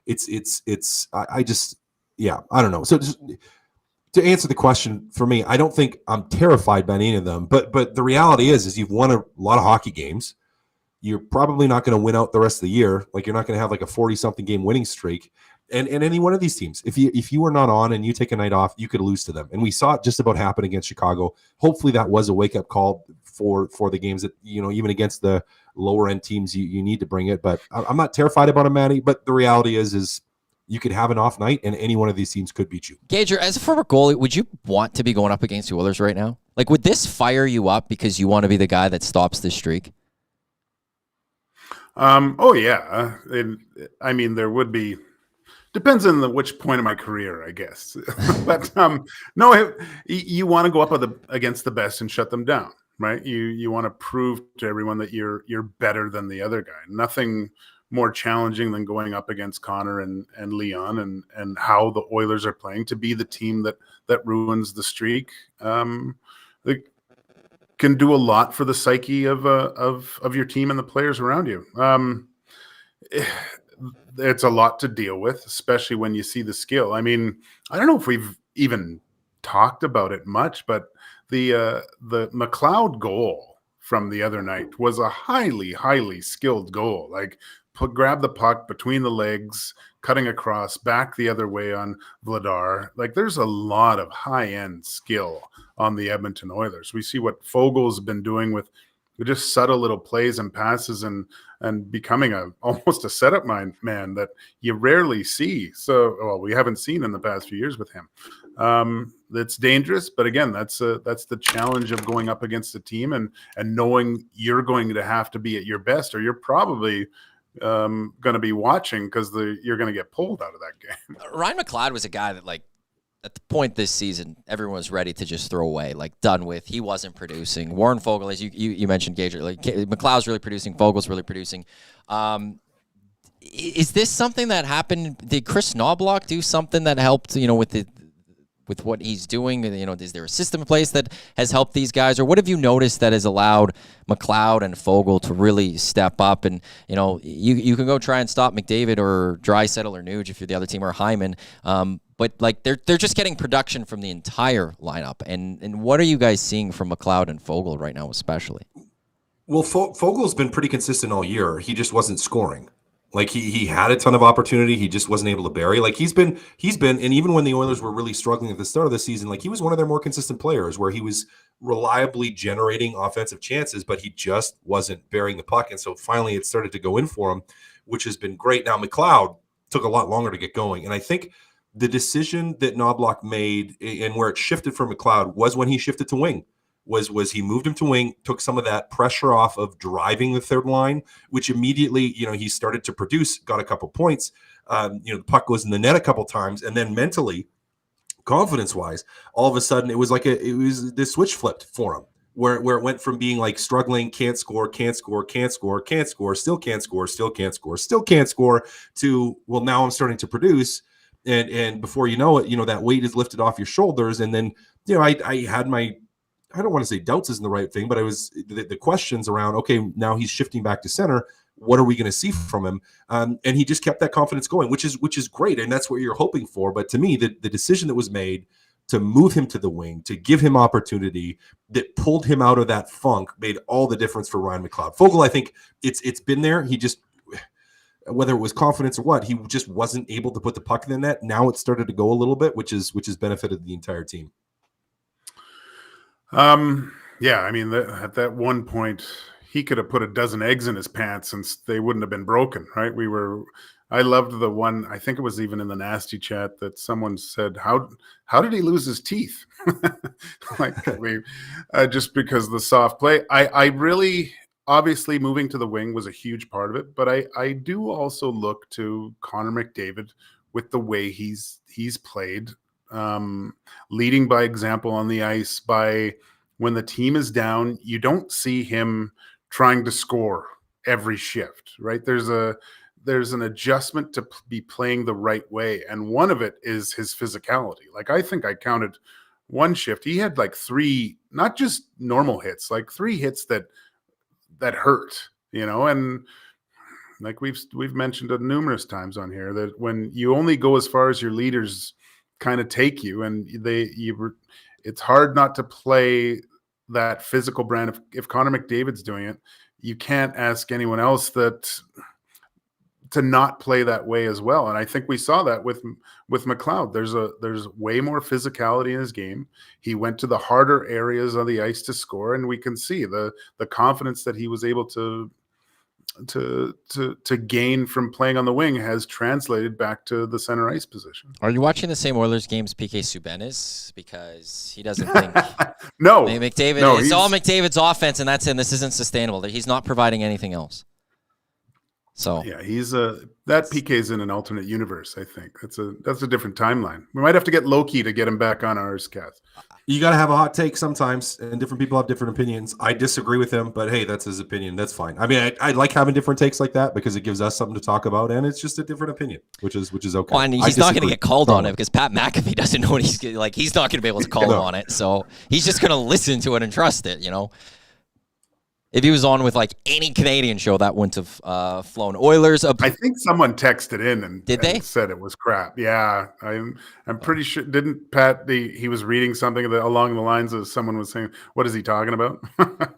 I don't know. So just to answer the question for me, I don't think I'm terrified by any of them, but the reality is you've won a lot of hockey games. You're probably not going to win out the rest of the year. Like, you're not going to have like a 40-something game winning streak. And any one of these teams, if you are not on and you take a night off, you could lose to them. And we saw it just about happen against Chicago. Hopefully that was a wake-up call for the games that, even against the lower end teams, you need to bring it. But I'm not terrified about him, Matty. But the reality is you could have an off night and any one of these teams could beat you. Gage, as a former goalie, would you want to be going up against the Oilers right now? Like, would this fire you up because you want to be the guy that stops this streak? Oh yeah. There would be. Depends on which point of my career, I guess. But no, you want to go up against the best and shut them down, right? You want to prove to everyone that you're better than the other guy. Nothing more challenging than going up against Connor and Leon and how the Oilers are playing, to be the team that ruins the streak. They can do a lot for the psyche of your team and the players around you. It's a lot to deal with, especially when you see the skill. I mean, I don't know if we've even talked about it much, but the McLeod goal from the other night was a highly, highly skilled goal. Like, grab the puck between the legs, cutting across, back the other way on Vladar. Like, there's a lot of high-end skill on the Edmonton Oilers. We see what Fogel's been doing with just subtle little plays and passes and becoming almost a setup man that you rarely see. So, we haven't seen in the past few years with him. It's dangerous, but again, that's the challenge of going up against a team and knowing you're going to have to be at your best, or you're probably going to be watching because you're going to get pulled out of that game. Ryan McLeod was a guy that, like, at the point this season, everyone was ready to just throw away, like, done with. He wasn't producing. Warren Foegele, as you mentioned, Gage, like, McLeod's really producing. Fogel's really producing. Is this something that happened? Did Chris Knobloch do something that helped, with what he's doing? Is there a system in place that has helped these guys? Or what have you noticed that has allowed McLeod and Foegele to really step up? And, you can go try and stop McDavid or Draisaitl or Nuge if you're the other team, or Hyman. But, like, they're just getting production from the entire lineup. And what are you guys seeing from McLeod and Foegele right now, especially? Well, Fogel's been pretty consistent all year. He just wasn't scoring. Like, he had a ton of opportunity. He just wasn't able to bury. Like, he's been, and even when the Oilers were really struggling at the start of the season, like, he was one of their more consistent players where he was reliably generating offensive chances, but he just wasn't burying the puck. And so finally it started to go in for him, which has been great. Now, McLeod took a lot longer to get going. And I think the decision that Knobloch made and where it shifted for McLeod was when he shifted to wing. Was he moved him to wing, took some of that pressure off of driving the third line, which immediately, he started to produce, got a couple points. The puck goes in the net a couple times, and then mentally, confidence-wise, all of a sudden it was like the switch flipped for him, where it went from being like struggling, can't score, still can't score, still can't score, to, well, now I'm starting to produce, and before you know it, that weight is lifted off your shoulders, and then I had my, I don't want to say doubts isn't the right thing, but I was the questions around, okay, now he's shifting back to center. What are we going to see from him? And he just kept that confidence going, which is great. And that's what you're hoping for. But to me, the decision that was made to move him to the wing, to give him opportunity, that pulled him out of that funk, made all the difference for Ryan McLeod. Foegele, I think it's been there. He just, whether it was confidence or what, he just wasn't able to put the puck in the net. Now it started to go a little bit, which has benefited the entire team. Yeah, at that one point, he could have put a dozen eggs in his pants and they wouldn't have been broken, right? I loved the one, I think it was even in the nasty chat, that someone said, how did he lose his teeth? Just because of the soft play. I really, obviously moving to the wing was a huge part of it, but I do also look to Connor McDavid with the way he's played, leading by example on the ice. By when the team is down, you don't see him trying to score every shift, right? There's an adjustment to be playing the right way, and one of it is his physicality. Like, I think I counted one shift, he had like 3, not just normal hits, like 3 hits that hurt, and like we've mentioned it numerous times on here, that when you only go as far as your leaders kind of take you, and it's hard not to play that physical brand. If Connor McDavid's doing it, you can't ask anyone else to to not play that way as well. And I think we saw that with McLeod. There's way more physicality in his game. He went to the harder areas of the ice to score, and we can see the confidence that he was able to gain from playing on the wing has translated back to the center ice position. Are you watching the same Oilers games PK Subban is? Because he doesn't think no, McDavid. No, it's all McDavid's offense, and that's it. This isn't sustainable. He's not providing anything else. So yeah, he's that PK's in an alternate universe. I think that's a different timeline. We might have to get Loki to get him back on ours, Kath. You got to have a hot take sometimes, and different people have different opinions. I disagree with him, but hey, that's his opinion. That's fine. I mean, I like having different takes like that because it gives us something to talk about, and it's just a different opinion, which is okay. Well, and he's not going to get called on it because Pat McAfee doesn't know what he's like. He's not going to be able to call him on it, so he's just going to listen to it and trust it. If he was on with like any Canadian show, that wouldn't have flown. Oilers. I think someone texted in and said it was crap. Yeah, I'm pretty sure. Didn't Pat? He was reading something along the lines of someone was saying, "What is he talking about?"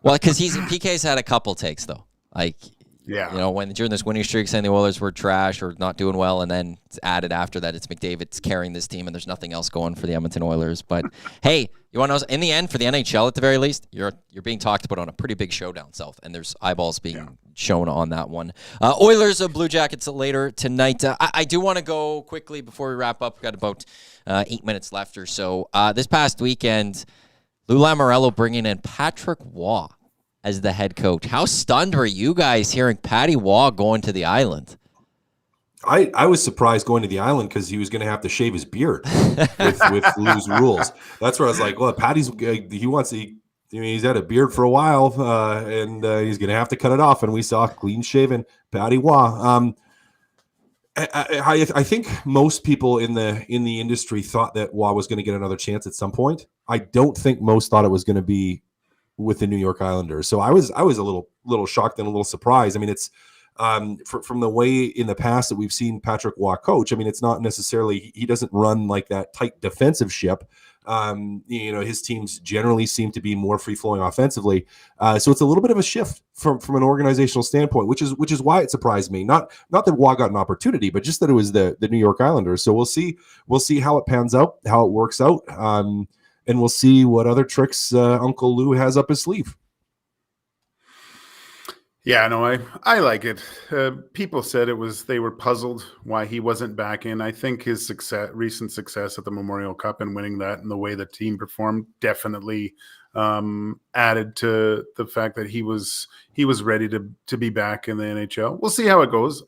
Well, because PK's had a couple takes though. Like, yeah, when during this winning streak, saying the Oilers were trash or not doing well, and then it's added after that, it's McDavid's carrying this team, and there's nothing else going for the Edmonton Oilers. But hey, you want to know? In the end, for the NHL, at the very least, you're being talked about on a pretty big show down south, and there's eyeballs being shown on that one. Oilers of Blue Jackets later tonight. I do want to go quickly before we wrap up. We've got about 8 minutes left or so. This past weekend, Lou Lamoriello bringing in Patrick Waugh as the head coach. How stunned were you guys hearing Patty Waugh going to the Island? I was surprised going to the Island because he was going to have to shave his beard with Lou's rules. That's where I was like, well, Patty's he's had a beard for a while, and he's going to have to cut it off. And we saw clean shaven Patty Waugh. I think most people in the industry thought that Waugh was going to get another chance at some point. I don't think most thought it was going to be with the New York Islanders. So I was a little shocked and a little surprised. I mean, it's from the way in the past that we've seen Patrick Waugh coach. I mean, it's not necessarily, he doesn't run like that tight defensive ship. His teams generally seem to be more free flowing offensively. So it's a little bit of a shift from an organizational standpoint, which is why it surprised me. Not that Waugh got an opportunity, but just that it was the New York Islanders. So we'll see how it pans out, how it works out. And we'll see what other tricks Uncle Lou has up his sleeve. Yeah, no, I like it. People said they were puzzled why he wasn't back in. I think his recent success at the Memorial Cup and winning that and the way the team performed definitely added to the fact that he was ready to be back in the NHL. We'll see how it goes.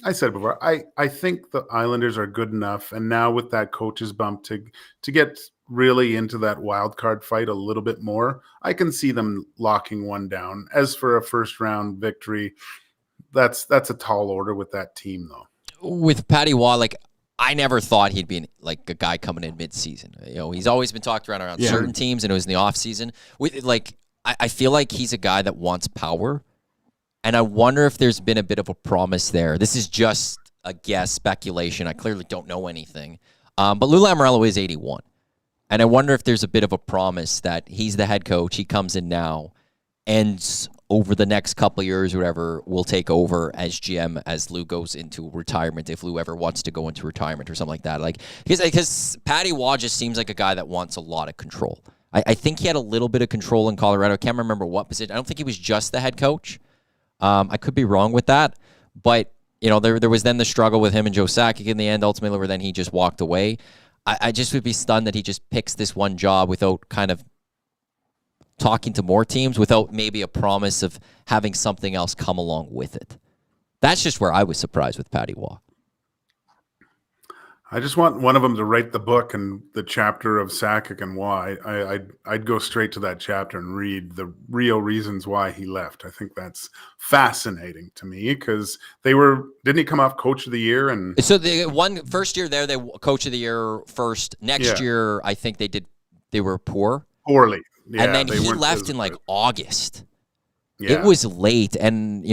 I said it before, I think the Islanders are good enough, and now with that coach's bump to get really into that wild card fight a little bit more, I can see them locking one down. As for a first round victory, that's a tall order with that team though. With Patty Waugh, I never thought he'd be like a guy coming in mid-season. He's always been talked around certain teams, and it was in the off season. I feel like he's a guy that wants power. And I wonder if there's been a bit of a promise there. This is just a guess, speculation. I clearly don't know anything. But Lou Lamoriello is 81. And I wonder if there's a bit of a promise that he's the head coach. He comes in now, and over the next couple of years or whatever, will take over as GM as Lou goes into retirement, if Lou ever wants to go into retirement or something like that. Because Patty Waugh just seems like a guy that wants a lot of control. I think he had a little bit of control in Colorado. I can't remember what position. I don't think he was just the head coach. I could be wrong with that, but there was then the struggle with him and Joe Sakic in the end, ultimately, where then he just walked away. I just would be stunned that he just picks this one job without kind of talking to more teams, without maybe a promise of having something else come along with it. That's just where I was surprised with Patty Waugh. I just want one of them to write the book and the chapter of Sakic and why. I'd go straight to that chapter and read the real reasons why he left. I think that's fascinating to me because didn't he come off Coach of the Year? And so the first year there, they Coach of the Year first. Next year, I think they were poorly. Yeah, and then he left in August. Yeah. It was late, and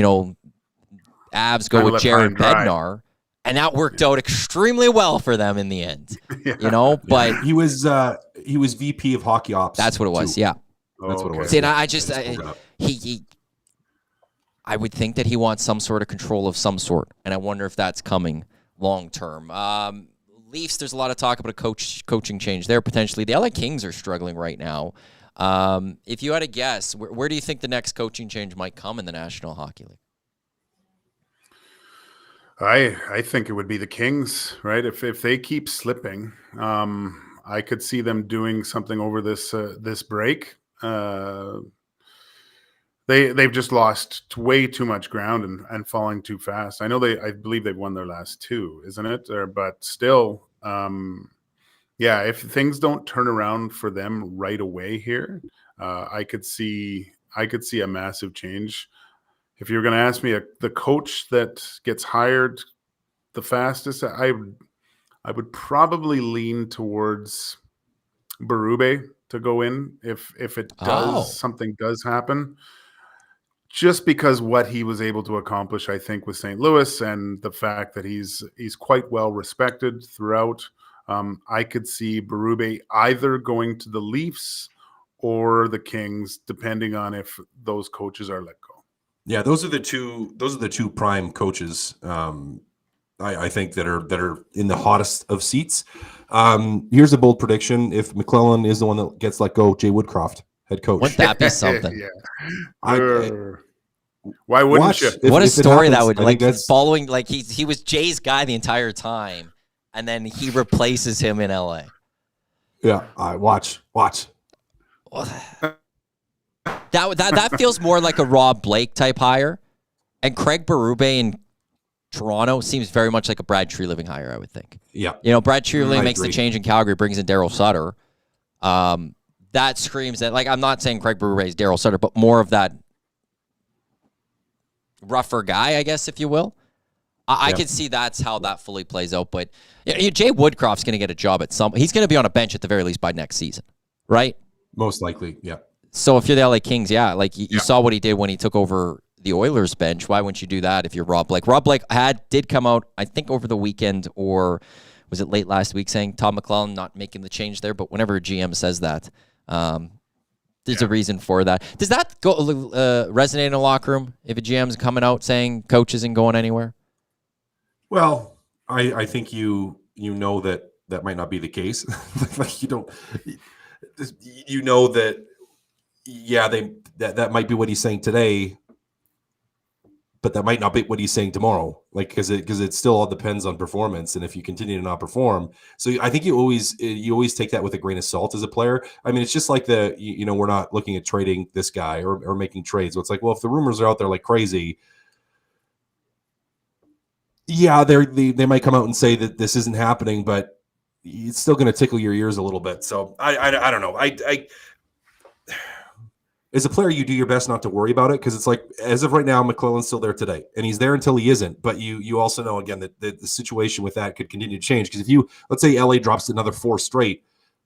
Avs go with Jared Bednar. And that worked out extremely well for them in the end, But he was VP of hockey ops. That's what it was. Too. Yeah, that's what it was. See, and I I would think that he wants some sort of control of some sort, and I wonder if that's coming long term. Leafs, there's a lot of talk about a coaching change there potentially. The LA Kings are struggling right now. If you had to guess, where do you think the next coaching change might come in the National Hockey League? I think it would be the Kings, right? If they keep slipping, I could see them doing something over this break. They've just lost way too much ground and falling too fast. I believe they've won their last two, isn't it? But still, if things don't turn around for them right away here, I could see a massive change. If you're going to ask me the coach that gets hired the fastest, I would probably lean towards Berube to go in if something does happen. Just because what he was able to accomplish, I think, with St. Louis and the fact that he's quite well respected throughout, I could see Berube either going to the Leafs or the Kings, depending on if those coaches are let go. Yeah, those are the two prime coaches. I think that are in the hottest of seats. Here's a bold prediction: if McClellan is the one that gets let go, Jay Woodcroft, head coach. Wouldn't that be something? Yeah. Why wouldn't you? What a story that would like following. Like he was Jay's guy the entire time, and then he replaces him in LA. Yeah, watch. That feels more like a Rob Blake type hire, and Craig Berube in Toronto seems very much like a Brad Treliving hire, I would think. Yeah, Brad Treliving makes the change in Calgary, brings in Daryl Sutter. That screams that, like, I'm not saying Craig Berube is Daryl Sutter, but more of that rougher guy, I guess, if you will. I could see that's how that fully plays out. But Jay Woodcroft's going to get a job at he's going to be on a bench at the very least by next season, right? Most likely, yeah. So if you're the LA Kings, you saw what he did when he took over the Oilers bench. Why wouldn't you do that if you're Rob Blake? Rob Blake did come out, I think, over the weekend, or was it late last week, saying Tom McClellan not making the change there. But whenever a GM says that, there's a reason for that. Does that go resonate in a locker room if a GM's coming out saying coach isn't going anywhere? Well, I think you know that might not be the case. Like you know that. Yeah, that might be what he's saying today, but that might not be what he's saying tomorrow. Like because it still all depends on performance, and if you continue to not perform, so I think you always take that with a grain of salt as a player. I mean, it's just like we're not looking at trading this guy or making trades. So it's like, well, if the rumors are out there like crazy, yeah, they might come out and say that this isn't happening, but it's still going to tickle your ears a little bit. So I don't know. As a player, you do your best not to worry about it because it's like, as of right now, McClellan's still there today, and he's there until he isn't. But you also know, again, that the situation with that could continue to change because if let's say LA drops another 4 straight,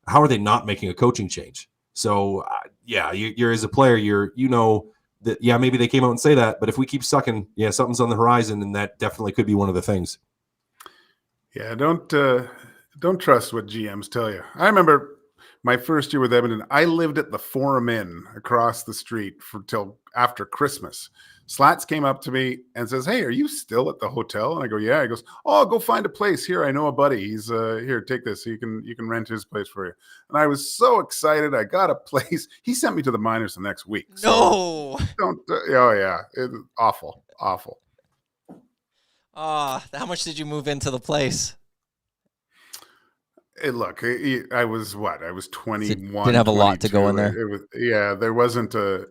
how are they not making a coaching change? So, you're as a player, you know that, maybe they came out and say that, but if we keep sucking, something's on the horizon, and that definitely could be one of the things. Yeah, don't trust what GMs tell you. I remember my first year with Edmonton, I lived at the Forum Inn across the street till after Christmas. Slats came up to me and says, "Hey, are you still at the hotel?" And I go, "Yeah." He goes, "Oh, I'll go find a place here. I know a buddy. He's here. Take this. You can rent his place for you." And I was so excited. I got a place. He sent me to the minors the next week. No, so don't. It's awful. How much did you move into the place? Look, I was 21. Didn't have a lot to go in there. There wasn't a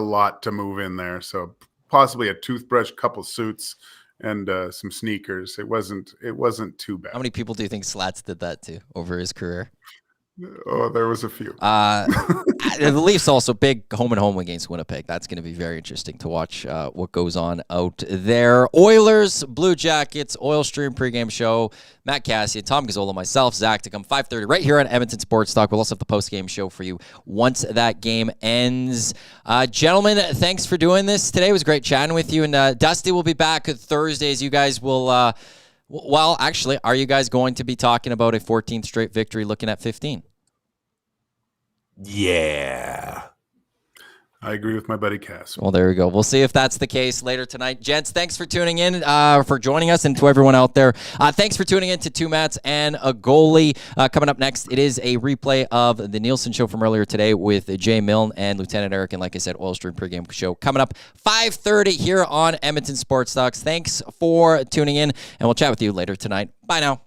lot to move in there. So possibly a toothbrush, couple suits, and some sneakers. It wasn't too bad. How many people do you think Slats did that to over his career? Oh, there was a few. The Leafs also big home and home against Winnipeg. That's going to be very interesting to watch what goes on out there. Oilers, Blue Jackets, Oil Stream pregame show. Matt Kassian, Tom Gazzola, myself, Zach to come 5:30 right here on Edmonton Sports Talk. We'll also have the postgame show for you once that game ends. Gentlemen, thanks for doing this today. It was great chatting with you. And Dusty will be back Thursdays. You guys will... Well, actually, are you guys going to be talking about a 14th straight victory looking at 15? Yeah. I agree with my buddy Cass. Well, there we go. We'll see if that's the case later tonight. Gents, thanks for tuning in, for joining us, and to everyone out there. Thanks for tuning in to Two Mats and a Goalie. Coming up next, it is a replay of the Nielsen show from earlier today with Jay Milne and Lieutenant Eric, and like I said, Oil Stream pregame show coming up 5:30 here on Edmonton Sports Talks. Thanks for tuning in, and we'll chat with you later tonight. Bye now.